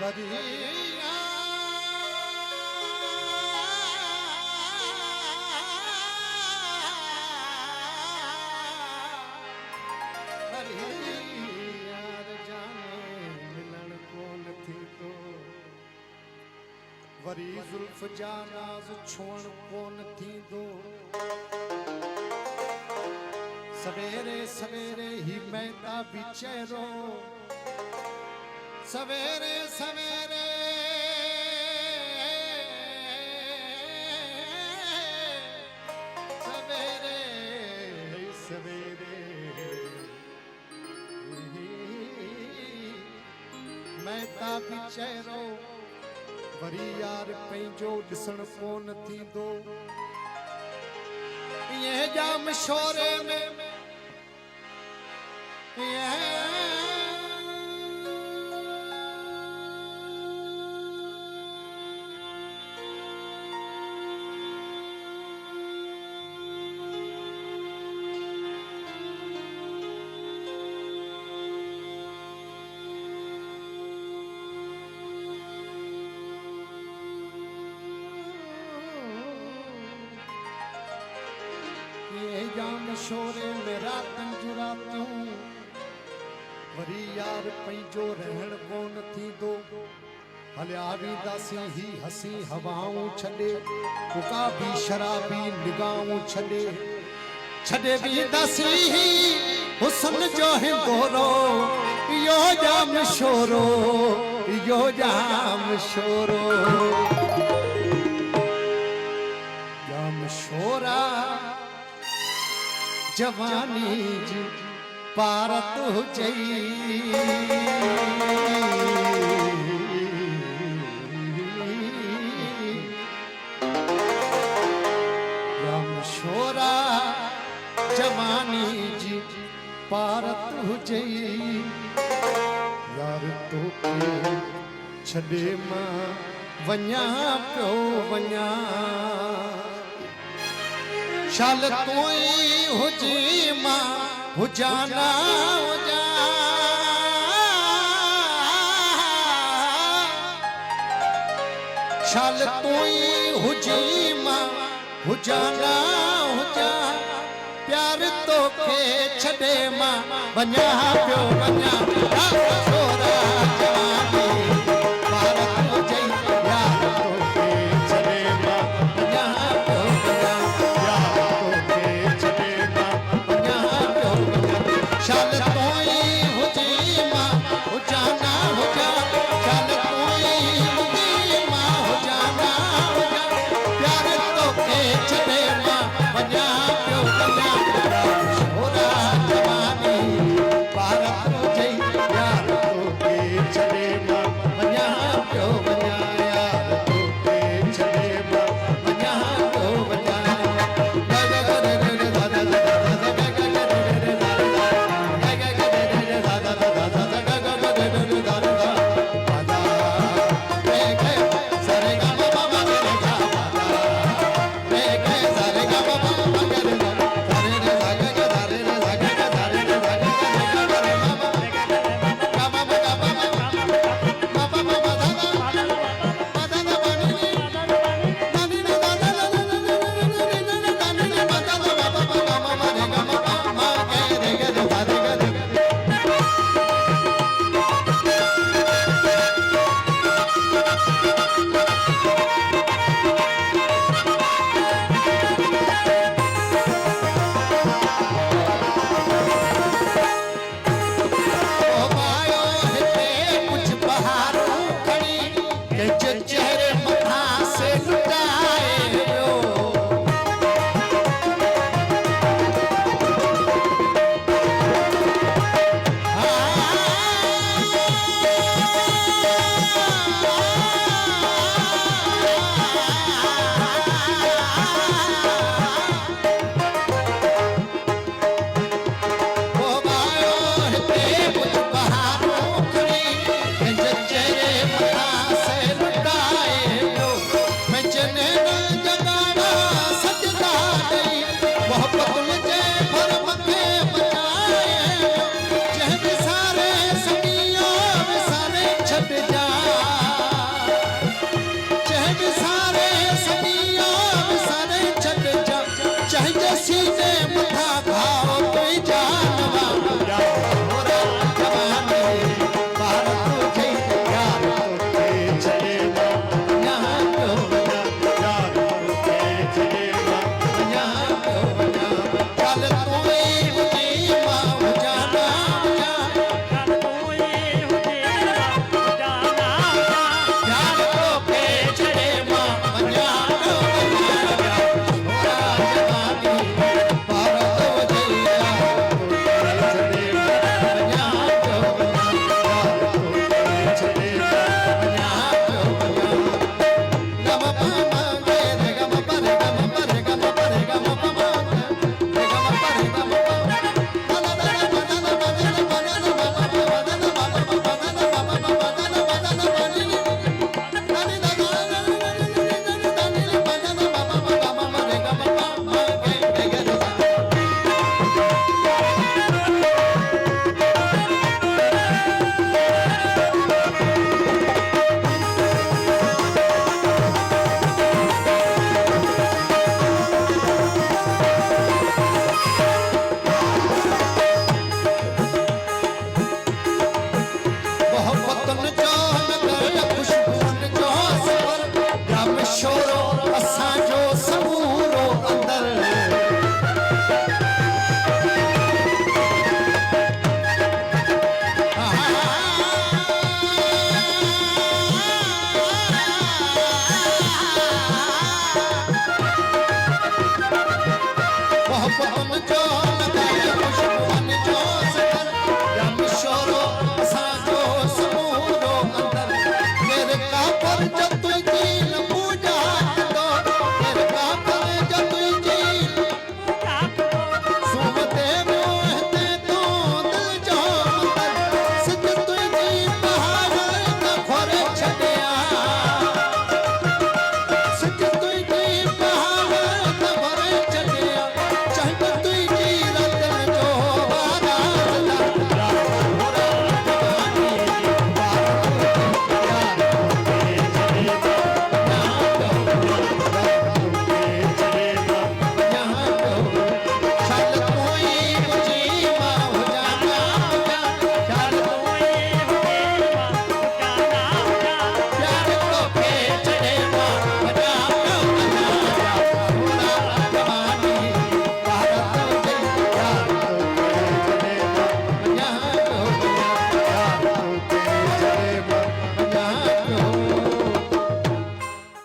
वरिया वरी जुल्फ जा नाज़ छोड़ कोन थींदो सवेरे सवेरे ही मैता बिचेरो सवेरे सवेरे सवेरे सवेरे मैता बिचेरो वरी यार पंहिंजो ॾिसण कोन थींदो ये जाम शोरे में जाम शोरे में रातन जुरातियूं वरी यार पंहिंजो रहण कोन थींदो हलिया वेंदासीं ही हसी हवाऊं छॾे उकाबी शराबी निगाहूं छॾे छॾे वेंदासीं ही हुस्न जो हिंदोरो इहो जाम शोरो इहो जाम शोरो जाम शोरा जवानी जी पारत हो जई राम शोरा जवानी जी पारत हो जई यार तो छॾे मां वञा पियो वञा शाल तोई हुजी मां हुजाना हुजा शाल तोई हुजी मां हुजाना हुजा प्यार तो के छॾे मां वञा पियो वञा छोरा जवानी भारत हुजई यार तो के छॾे मां वञा पियो शाल तोई हुजी मां हुजाना हुजा शाल तोई हुजी मां हुजाना हुजा प्यार तोखे छॾे मां वञा पियो वञा छोरा जवानी भारत हुजई यार तोखे छॾे मां वञा पियो वञा यार तोखे छॾे मां वञा पियो वञा मोहब्बत